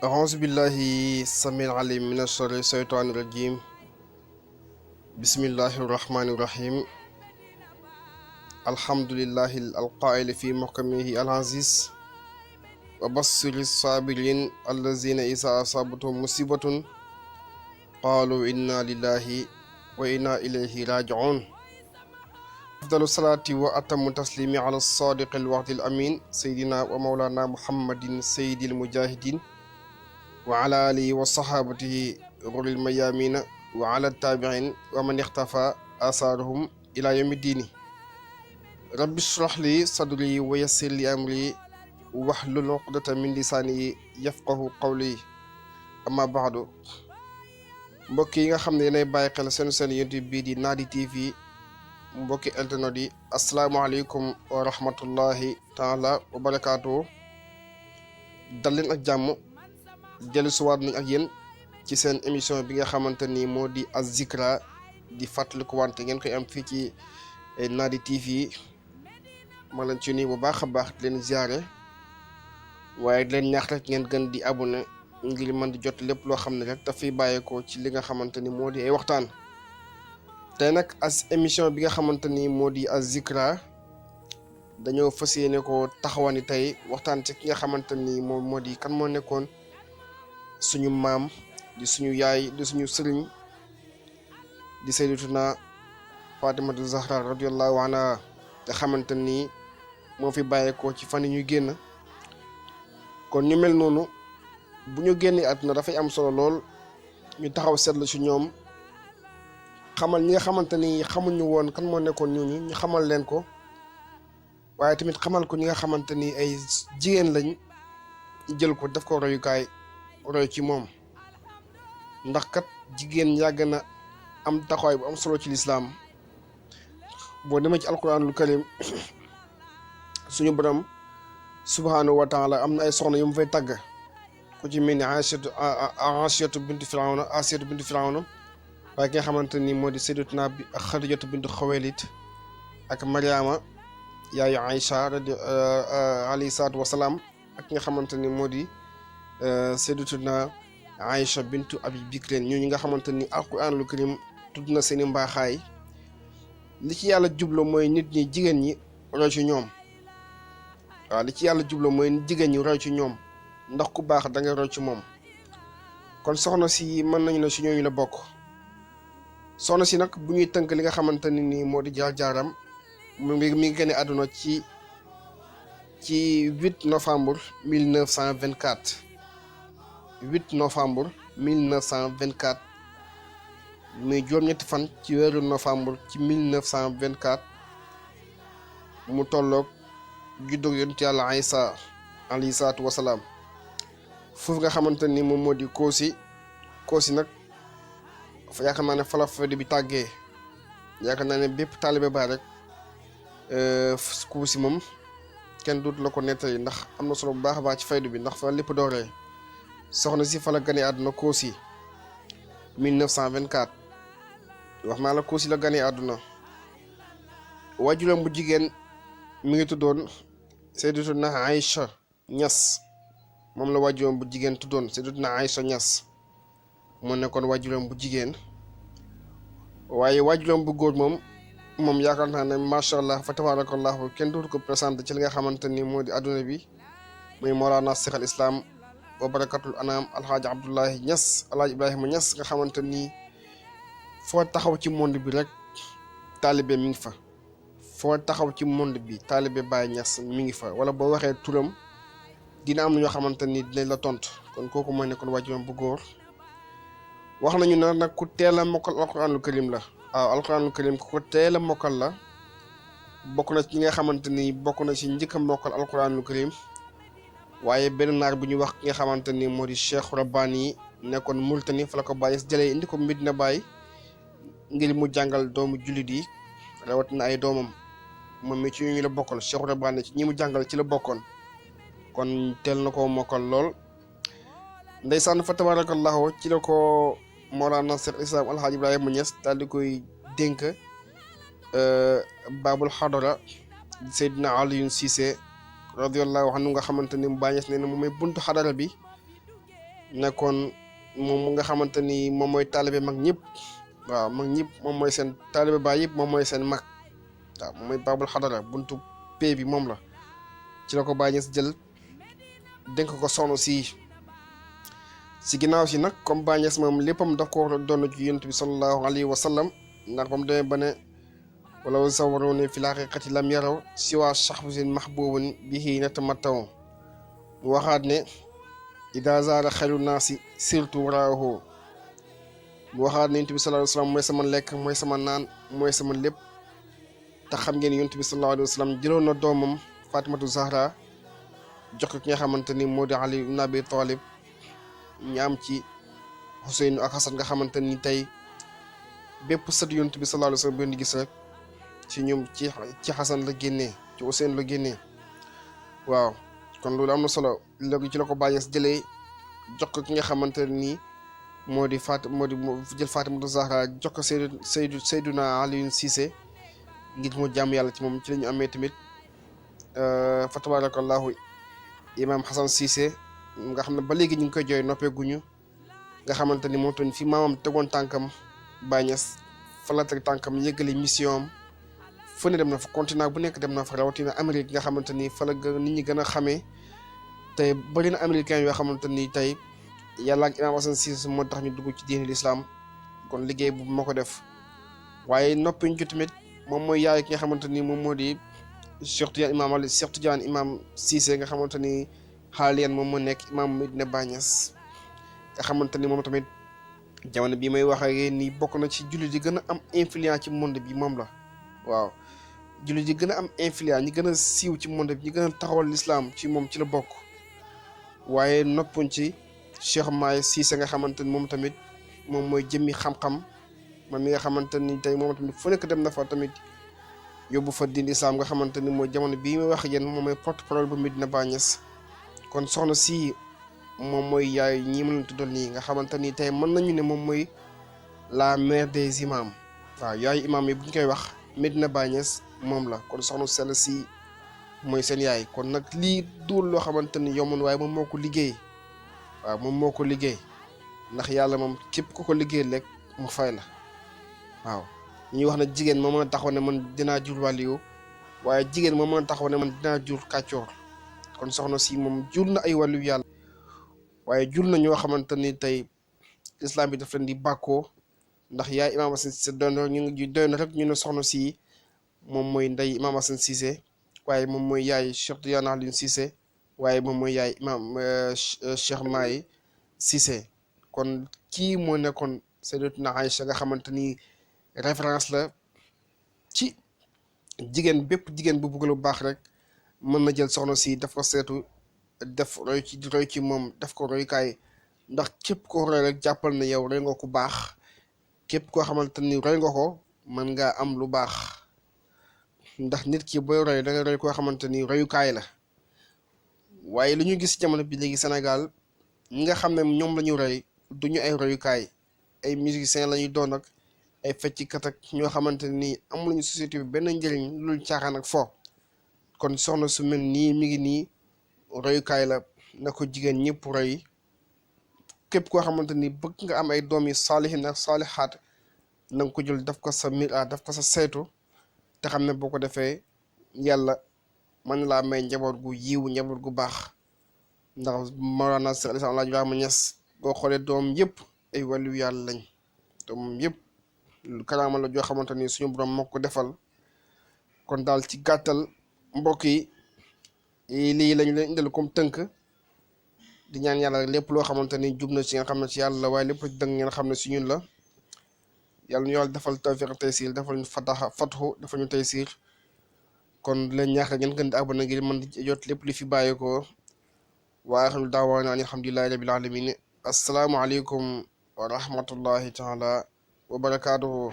أعوذ بالله السميع العليم من الشر الشيطان الرجيم بسم الله الرحمن الرحيم الحمد لله القائل في محكمه العزيز وبشر الصابرين الذين إذا أصابتهم مصيبة قالوا إنا لله وإنا إليه راجعون أفضل الصلاة وأتم التسليم على الصادق الوعد الأمين سيدنا ومولانا محمد سيد المجاهدين وعلى آله وصحابته غر الميامين وعلى التابعين ومن اختفى آثارهم إلى يوم الدين رب اشرح لي صدري ويسر لي أمري واحلل عقدة من لساني يفقه قولي أما بعد mbokk yi nga xam ne yéenay bàyyi xel seen YouTube bii di Nadi TV mbokki internet yi asalaamaaleykum wa rahmatullahi taala wa barakaatu dal leen ak jàmm dellu siwaat nañ ak yéen ci seen émission bi nga xamante ni moo di Az-Zikra di fàttaliku wante ngeen koy am fii ci Nadi TV ma leen ci nuyu bu baax a baax di leen ziare waaye di leen ñaax rek ngeen gën di abonné ngir mën di jot lépp loo xam ne rek dafay bàyyeekoo ci li nga xamante ni moo di ay waxtaan tey nag as émission bi nga xamante ni moo di Az-Zikra dañoo fas yéene ko taxawani tey waxtaan ci ki nga xamante ni moom moo di kan moo nekkoon suñu maam di suñu yaay di suñu sëriñ di sayyidatuna Fatimatu Zahra radiyallahu anha te xamante ni moo fi bàyyeekoo ci fan yi ñuy génn kon ñu mel noonu bu ñu génnee àdduna dafay am solo lool ñu taxaw seetlu ci ñoom xamal ñi nga xamante ni xamuñu woon kan moo nekkoon ñooñu ñu xamal leen ko waaye tamit xamal ko ñi nga xamante ni ay jigéen lañ ñu jël ko def ko royukaay roy ci moom ndax kat jigéen yàgg na am taxawaay bu am solo ci lislaam boo demee ci alquranul karim suñu borom subhanahu wa taala am na ay soxna yu mu fay tàgg ku ci mel ni Asiyatu bintu Firawna waaye ki nga xamante ni moo di sayyidatuna Xadijatu bintu Xuwaylid ak Mariama yaayu Aïcha alayhi salaatu wasalaam ak ki nga xamante ni moo di sayyidatuna Aïcha bintu Abi Bakrin ñooñu nga xamante ni alquranul karim tudd na seeni mbaaxaay li ci yàlla jublo mooy nit ñi jigéen ñi roy ci ñoom waaw li ci yàlla jublo mooy jigéen ñi roy ci ñoom ndax ku baax da ngay roy ci moom kon soxna si mën nañu ne si ñooñu la bokk soxna si nag bu ñuy tënk li nga xamante ni nii moo di jaar-jaaram mi ngi génne àdduna ci 8 novembre 1924 8 novembre 1924 muy juróom-ñetti fan ci weeru novembre ci 1924 mu tolloog juddug yonent yàlla Aysa alayhi salaatu wasalaam foofu nga xamante ni moom moo di Koosi nag fa yaakaar naa ne fa la fayda bi tàggee yaakaar naa ne bépp taalibe Baay rek Koosi moom kenn dootu la ko nettali ndax am na solo bu baax a baax ci fayda bi ndax fa lépp dooree soxna si fa la gane àdduna Koosi 1924 wax naa la Koosi la gane àdduna waajuram bu jigéen mi ngi tuddoon Sayyidatuna Aïcha Ñas moom la waajuram bu jigéen tuddoon Sayyidatuna Aïcha Ñas moo nekkoon waajuram bu jigéen waaye waajuram bu góor moom yaakaar naa ne macha allah fa tabarakallahu kenn dootu ko présenté ci li nga xamante ni moo di adduna bi muy Mawlana Cheikh al Islam wa barakatul anam alhaaji Abdullahi Ñas alhaaji Ibrahima Ñas nga xamante ni foo taxaw ci monde bi rek taalibe mi ngi fa foo taxaw ci monde bi taalibe Baay Ñas mi ngi fa wala boo waxee turam dina am na ñoo xamante ni dinañ la tontu kon kooku mooy nekkoon waajuram bu góor wax nañu ne nag ku teel a mokkal alquranul karim la waaw alquranul karim ku ko teel a mokkal la bokk na ci ñi nga xamante ni bokk na ci njëkk a mokkal alquranul karim waaye benn naar bu ñuy wax ki nga xamante ni moo di Cheikh Rabbani yi nekkoon Mauritanie fa la ko bàyyi jëlee indi ko Medina Baye ngir mu jàngal doomu jullit yi rawatina ay doomam moom mi ci ñu la bokkal Cheikh Rabbani ci ñi mu jàngal ci la bokkoon kon teel na koo mokkal lool ndeysaan fa tabarakallahu ci la ko Mawlana Cheikh Islam Alhaji Ibrahima Niass daal di koy dénk Babul Hadara Seydina Alioune Cissé radiyallahu anhu nga xamante ni Baay Ñas nee na moom mooy buntu xadara bi nekkoon moom nga xamante ni moom mooy taalibe mag ñëpp. waaw mag ñëpp moom mooy seen taalibe baay yëpp moom mooy seen mag. waaw moom mooy baabul xadara buntu pay bi moom la ci la ko Baay Ñas jël dénk ko soxna si ginnaaw si nag comme Baay Ñas moom léppam daf ko doon ci yonent bi sallallahu alayhi wa sallam ndax ba mu demee ba ne wala sawaruni fil haqiqati lam yaraw siwa shahsin mahbubun bihi natamattaw mu waxaat ne ida zaara xayru naasi sirtu waraahu mu waxaat ne yonent bi sallallahu alayhi wa sallam mooy sama lekk mooy sama naan mooy sama lépp te xam ngeen yonent bi sallallahu alayhi wa sallam jëloon na doomam Fatimatu Zahra jox ko ki nga xamante ni moo di Ali ibn Abi Talib ñu am ci Xuseyn ak Xasan nga xamante ni tey bépp sët yonent bi sallallahu alayhi wa sallam benn gis rek ci ñoom ci Xasan la génnee ci Xuseyn la génnee waaw kon loolu am na solo léegi ci la ko Baay Ñas jëlee jox ko ki nga xamante ni moo di jël Fatimatu Zahra jox ko Seyduna Alioune Cissé ngir mu jàmm yàlla ci moom ci la ñu amee tamit fa tabarakallahu imam Hassan Cissé nga xam ne ba léegi ñu ngi koy jooy noppeeguñu nga xamante ni moom tamit fi maamam tegoon tànkam Baay Ñas fa la teg tànkam yëgale mission am fu ne dem na fa continent bu nekk dem na fa rawatina Amérique nga xamante ni fa la nit ñi gën a xamee tey bëri na américain yoo xamante ni tey yàlla ak imam Hassan Cissé moo tax ñu dugg ci diine l'islam kon liggéey bu moo ko def waaye noppiñ ci tamit moom mooy yaay ki nga xamante ni moom moo di Cheikh Tidiane imam Cissé nga xamante ni xaaliyan moom moo nekk imam Medina Baay Ñas nga xamante ni moom tamit jamono bii may wax ak yéen nii bokk na ci jullit yi gën a am influence ci monde bi moom la waaw jullit yi gën a am influence ñi gën a siiw ci monde bi ñi gën a taxawal l'islam ci moom ci la bokk waaye noppuñ ci Cheikh Maay Cissé nga xamante ni moom tamit moom mooy jëmmi xam-xam man mi nga xamante ni tey moom tamit fu nekk dem na fa tamit yóbbu fa diin islam nga xamante ni mooy jamono bii may wax yéen moom mooy porte-parole bu Medina Baay Ñas kon soxna si moom mooy yaay ñii ma leen tuddal nii nga xamante ni tey mën nañu ne moom mooy la mère des imams waaw yaayu imam yi bu ñu koy wax Medina Baay Ñas moom la kon soxna sell si mooy seen yaay kon nag lii duul loo xamante ni yombul waaye moom moo ko liggéey waaw moom moo ko liggéey ndax yàlla moom képp ku ko liggéey rek mu fay la waaw ñuy wax ne jigéen moo mën a taxaw ne man dinaa jur wàlliyu waaye jigéen moo mën a taxaw ne man dinaa jur kàccoor kon soxna si moom jur na ay wàlliyu yàlla waaye jur na ñoo xamante ni tey islam bi daf leen di bàkkoo ndax yaay imaam Hassan Cissé doy na rek ñu ne soxna si moom mooy ndey imaam Hassan Cissé waaye moom mooy yaay Cheikh Tidiane Alioune Cissé waaye moom mooy yaay imaam Cheikh Maay Cissé kon kii moo nekkoon Sayyidatuna Aïcha nga xamante ni référence la ci jigéen bépp jigéen bu bëgg lu baax rek mën na jël soxna si daf ko seetu def roy ci moom def ko roykaay ndax képp ko roy rek jàppal na yow roy nga ku baax képp koo xamante ni roy nga ko mën ngaa am lu baax ndax nit ki booy roy da nga roy koo xamante ni royukaay la waaye lu ñu gis jamono bi léegi Sénégal ñi nga xam ne ñoom la ñu roy duñu ay royukaay ay musiciens la ñuy doon ak ay fecckat ak ñoo xamante ni amuluñu société bi benn njëriñ lu caaxaan ak fo kon soxna su mel nii mi ngi nii royukaay la na ko jigéen ñëpp roy képp koo xamante ni bëgg nga am ay doom yi saalihin ak saalixaat na nga ko jël daf ko sa mira daf ko sa saytu te xam ne boo ko defee yàlla mën laa may njaboot gu yiw njaboot gu baax ndax Mawlana Cheikh Al-Islam Alaaji Ibrahima Ñas boo xoolee doom yëpp ay wàllu yàlla lañ doom yëpp karaama la joo xamante ni suñu borom moo ko defal kon daal ci gàttal mbokk yi lii lañ leen indil comme tënk di ñaan yàlla rek lépp loo xamante ni jub na ci nga xam ne ci yàlla la waaye lépp dëng ngeen xam ne si ñun la yàlla ñu yàlla defal tawfiq taysiir defal ñu fathu defal ñu taysiir kon leen ñaax ngeen gën di abonné ngir mën di jot lépp li fi bàyyeekoo wa axiru daawaana an alhamdulillahi rabbil alamin assalaamu aleykum wa rahmatullahi taala wa barakaatuhu